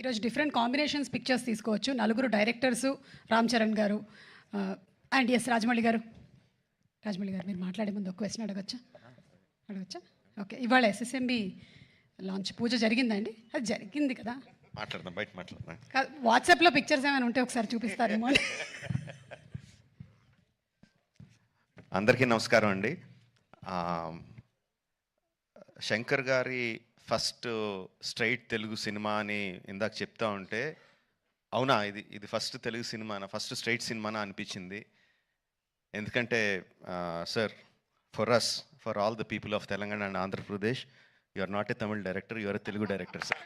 ఈరోజు different combinations pictures తీసుకోవచ్చు. నలుగురు డైరెక్టర్సు, రామ్ చరణ్ గారు అండ్ ఎస్ రాజమౌళి గారు. రాజమౌళి గారు మీరు మాట్లాడే ముందు ఒక క్వశ్చన్ అడగచ్చా? ఓకే. ఇవాళ ఎస్ఎస్ఎంబి లాంచ్ పూజ జరిగిందండి? అది జరిగింది కదా? మాట్లాడదాం, బయట మాట్లాడదాం. వాట్సాప్లో పిక్చర్స్ ఏమైనా ఉంటే ఒకసారి చూపిస్తారేమో. అందరికీ నమస్కారం అండి. శంకర్ గారి ఫస్ట్ స్ట్రైట్ తెలుగు సినిమా అని ఇందాక చెప్తా ఉంటే, అవునా ఇది ఫస్ట్ తెలుగు సినిమానా, ఫస్ట్ స్ట్రైట్ సినిమానా అనిపించింది. ఎందుకంటే sir, for all the people of Telangana and Andhra Pradesh, you are not a Tamil director, you are a Telugu director sir.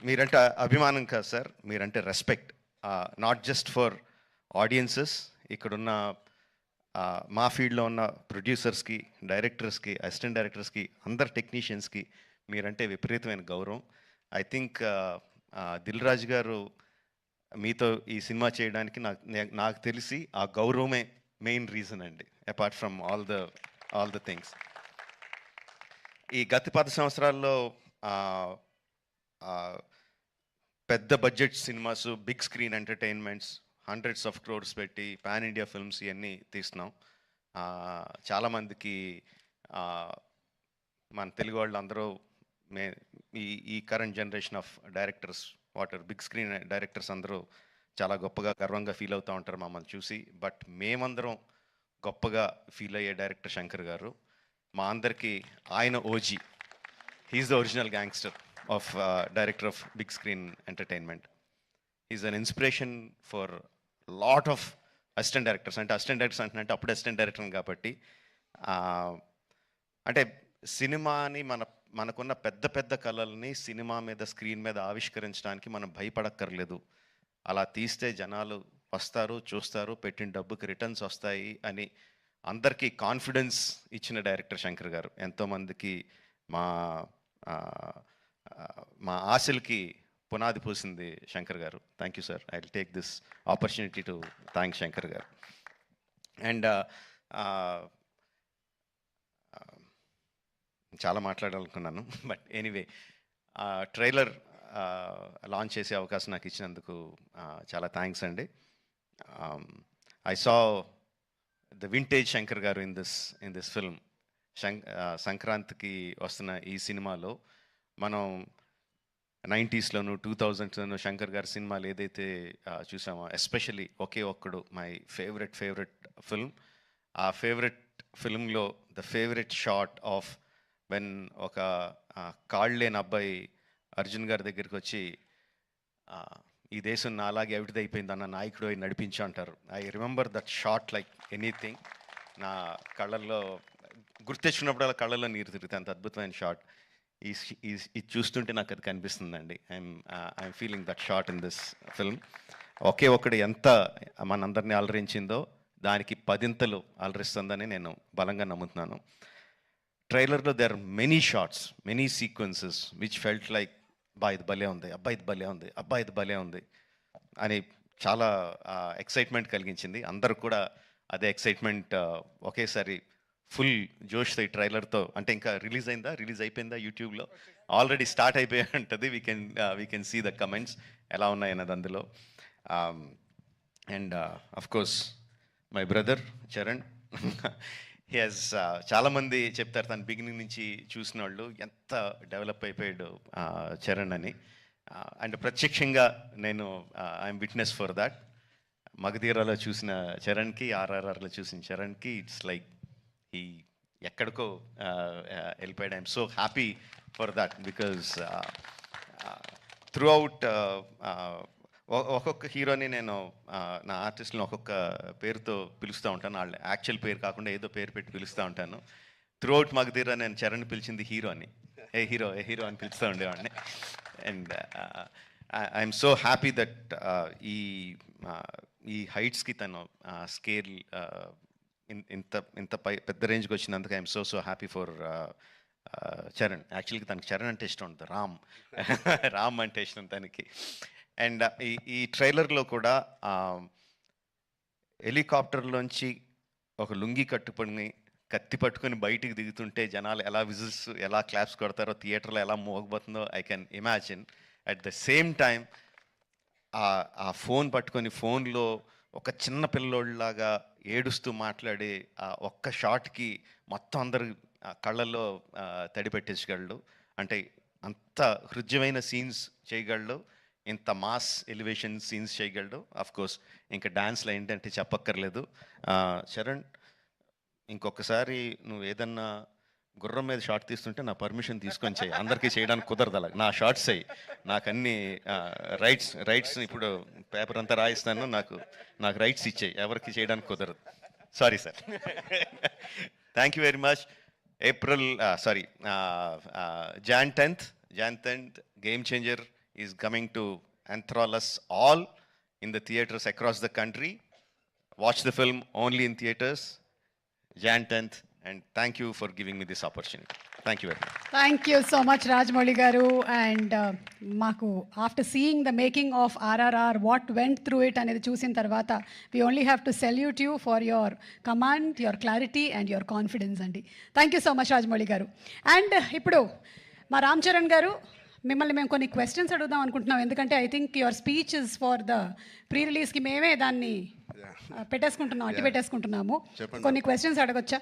మీరంటే అభిమానం కాదు సార్, మీరంటే respect. Not just for audiences, ఇక్కడున్న మా ఫీల్డ్లో ఉన్న ప్రొడ్యూసర్స్కి, డైరెక్టర్స్కి, అసిస్టెంట్ డైరెక్టర్స్కి, అందరు టెక్నీషియన్స్కి మీరంటే విపరీతమైన గౌరవం. ఐ థింక్ దిల్ రాజు గారు మీతో ఈ సినిమా చేయడానికి నాకు తెలిసి ఆ గౌరవమే మెయిన్ రీజన్ అండి, apart from all the things. ఈ గత 10 సంవత్సరాల్లో పెద్ద budget cinemas, big screen entertainments, hundreds of crores పెట్టి పాన్ ఇండియా ఫిల్మ్స్ ఇవన్నీ తీస్తున్నాం. చాలామందికి మన తెలుగు వాళ్ళు అందరూ ఈ current generation of directors, big screen directors అందరూ చాలా గొప్పగా, గర్వంగా ఫీల్ అవుతూ ఉంటారు మమ్మల్ని చూసి. బట్ మేమందరం గొప్పగా ఫీల్ అయ్యే డైరెక్టర్ శంకర్ గారు. మా అందరికీ ఆయన OG. He's the original gangster of director of big screen entertainment. Is an inspiration for lot of assistant directors. అంటే అసిస్టెంట్ డైరెక్టర్స్ అంటే అప్పుడు అసిస్టెంట్ డైరెక్టర్ కాబట్టి, అంటే సినిమాని మనకున్న పెద్ద పెద్ద కళల్ని సినిమా మీద, స్క్రీన్ మీద ఆవిష్కరించడానికి మనం భయపడక్కర్లేదు. అలా తీస్తే జనాలు వస్తారు, చూస్తారు, పెట్టిన డబ్బుకి రిటర్న్స్ వస్తాయి అని అందరికీ కాన్ఫిడెన్స్ ఇచ్చిన డైరెక్టర్ శంకర్ గారు. ఎంతోమందికి మా ఆశలకి పునాది పోసింది శంకర్ గారు. Thank you sir. I will take this opportunity to thank Shankar గారు. అండ్ చాలా మాట్లాడాలనుకున్నాను, బట్ ఎనీవే, ట్రైలర్ లాంచ్ చేసే అవకాశం నాకు ఇచ్చినందుకు చాలా థ్యాంక్స్ అండి. I saw the vintage Shankar గారు ఇన్ దిస్ ఫిల్మ్. సంక్రాంతికి వస్తున్న ఈ సినిమాలో మనం 90స్లోను 2000స్లోను శంకర్ గారి సినిమాలు ఏదైతే చూసామో, especially Oke Okkadu my favourite film. ఆ ఫేవరెట్ ఫిల్మ్లో the favourite shot of when ఒక కాళ్ళు లేని అబ్బాయి అర్జున్ గారి దగ్గరికి వచ్చి, ఈ దేశం నాలాగే అవిటిదైపోయింది అన్న నాయకుడు అయి నడిపించు అంటారు. I remember that shot like anything. నా కళ్ళల్లో గుర్తెచ్చినప్పుడు కళ్ళల్లో నీరు తిరుగుతాయి, అంత అద్భుతమైన షాట్. ఇది చూస్తుంటే నాకు అది కనిపిస్తుందండి. I'm feeling that shot in this film. Oke Okkadu ఎంత మనందరినీ అలరించిందో దానికి 10 అలరిస్తుందని నేను బలంగా నమ్ముతున్నాను. ట్రైలర్లో there are many shots, many sequences which felt like, ఇది భలే ఉంది, ఇది భలే ఉంది అని చాలా ఎక్సైట్మెంట్ కలిగించింది. అందరూ కూడా అదే ఎక్సైట్మెంట్ ఒకేసారి ఫుల్ జోష్తో ఈ ట్రైలర్తో. అంటే ఇంకా రిలీజ్ అయిపోయిందా యూట్యూబ్లో? ఆల్రెడీ స్టార్ట్ అయిపోయి ఉంటుంది. We can see the comments ఎలా ఉన్నాయి అన్నది అందులో. And of course my brother Charan, he has, చాలామంది చెప్తారు తను బిగినింగ్ నుంచి చూసిన వాళ్ళు ఎంత డెవలప్ అయిపోయాడు చరణ్ అని. అండ్ ప్రత్యక్షంగా నేను ఐఎమ్ విట్నెస్ ఫర్ దాట్. మగధీరాలో చూసిన చరణ్కి, ఆర్ఆర్ఆర్లో చూసిన చరణ్కి ఇట్స్ లైక్ ఈ ఎక్కడికో వెళ్ళిపోయాడు. I'm so happy for that because through out ఒక్కొక్క హీరోని నేను నా ఆర్టిస్ట్ని ఒక్కొక్క పేరుతో పిలుస్తూ ఉంటాను. వాళ్ళ యాక్చువల్ పేరు కాకుండా ఏదో పేరు పెట్టి పిలుస్తూ ఉంటాను. త్రూ అవుట్ మగధీరా నేను చరణ్ పిలిచింది హీరో అని, ఏ హీరో అని పిలుస్తూ ఉండేవాడిని. And I'm so happy that ఈ హైట్స్కి తను స్కేల్ ఇంత పెద్ద రేంజ్కి వచ్చినందుకు I'm so happy for Charan. యాక్చువల్గా తనకి చరణ్ అంటే ఇష్టం ఉంటుంది, రామ్ అంటే ఇష్టం తనకి. అండ్ ఈ ట్రైలర్లో కూడా హెలికాప్టర్లోంచి ఒక లుంగి కట్టుకొని కత్తి పట్టుకొని బయటికి దిగుతుంటే జనాలు ఎలా విజిల్స్ ఎలా క్లాప్స్ కొడతారో థియేటర్లో ఎలా మోగబోతుందో I can imagine. At the same time ఆ ఫోన్ పట్టుకొని ఫోన్లో ఒక చిన్న పిల్లోడిలాగా ఏడుస్తూ మాట్లాడే ఆ ఒక్క షాట్కి మొత్తం అందరు కళ్ళల్లో తడి పెట్టేసగలడు. అంటే అంత హృద్యమైన సీన్స్ చేయగలడు, ఇంత మాస్ ఎలివేషన్ సీన్స్ చేయగలడు. ఆఫ్ కోర్స్ ఇంకా డాన్స్లో ఏంటంటే చెప్పక్కర్లేదు. చరణ్, ఇంకొకసారి నువ్వు ఏదన్నా గుర్రం మీద షార్ట్ తీస్తుంటే నా పర్మిషన్ తీసుకొని చేయి. అందరికీ చేయడానికి కుదరదు అలా. నా షార్ట్స్ అయ్యి నాకు అన్ని రైట్స్ ఇప్పుడు పేపర్ అంతా రాయిస్తాను, నాకు రైట్స్ ఇచ్చేయి, ఎవరికి చేయడానికి కుదరదు. Sorry sir. Thank you very much. Jan 10th, Game Changer is coming to enthrall us all in the theaters across the country. Watch the film only in theaters, Jan 10th, and thank you for giving me this opportunity. Thank you very much. Thank you so much Rajamouli garu. And మాకు after seeing the making of RRR what went through it అనేది చూసిన తర్వాత we only have to salute you for your command, your clarity and your confidence అండి. Thank you so much Rajamouli garu. And ఇప్పుడు మా రామ్ చరణ్ గారు, మిమ్మల్ని మేము కొన్ని క్వశ్చన్స్ అడుగుదాం అనుకుంటున్నాం. ఎందుకంటే I think your speech is for the pre రిలీజ్కి మేమే దాన్ని పెట్టేసుకుంటున్నాము. కొన్ని క్వశ్చన్స్ అడగొచ్చా?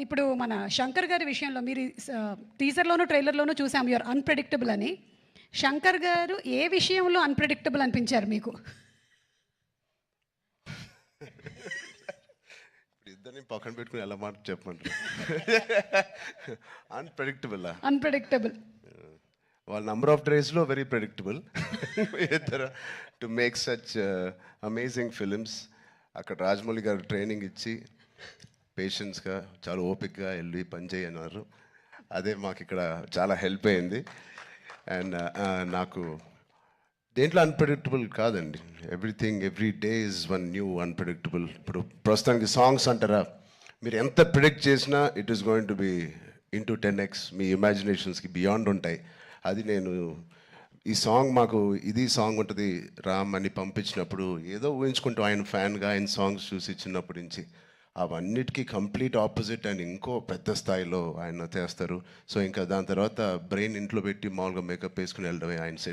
ఇప్పుడు మన శంకర్ గారి విషయంలో మీరు టీజర్లోనూ ట్రైలర్లోనూ చూసాం యువర్ అన్ప్రెడిక్టబుల్ అని. శంకర్ గారు ఏ విషయంలో అన్ప్రెడిక్టబుల్ అనిపించారు మీకు? ఇద్దరిని పక్కన పెట్టుకుని ఎలా మాట చెప్పమంటారు? అన్ప్రెడిక్టబుల్ వాళ్ళ నంబర్ ఆఫ్ డేస్లో వెరీ ప్రెడిక్టబుల్ ఇద్దరు to make such amazing films. అక్కడ రాజమౌళి గారు ట్రైనింగ్ ఇచ్చి పేషెన్స్గా చాలా ఓపిక్గా వెళ్ళి పనిచేయి అన్నారు. అదే మాకు ఇక్కడ చాలా హెల్ప్ అయింది. అండ్ నాకు దేంట్లో అన్ప్రెడిక్టబుల్ కాదండి. Every day is one new unpredictable. ఇప్పుడు ప్రస్తుతానికి సాంగ్స్ అంటారా, మీరు ఎంత ప్రిడిక్ట్ చేసినా it is going to be into 10x. మీ ఇమాజినేషన్స్కి బియాండ్ ఉంటాయి. అది నేను ఈ సాంగ్ మాకు ఇది సాంగ్ ఉంటుంది రామ్ అని పంపించినప్పుడు ఏదో ఊహించుకుంటూ ఆయన ఫ్యాన్గా ఆయన సాంగ్స్ చూసి చిన్నప్పటి నుంచి అవన్నిటికీ కంప్లీట్ ఆపోజిట్ అండ్ ఇంకో పెద్ద స్థాయిలో ఆయన చేస్తారు. సో ఇంకా దాని తర్వాత బ్రెయిన్ ఇంట్లో పెట్టి మామూలుగా మేకప్ వేసుకుని వెళ్ళడమే ఆయన సెట్.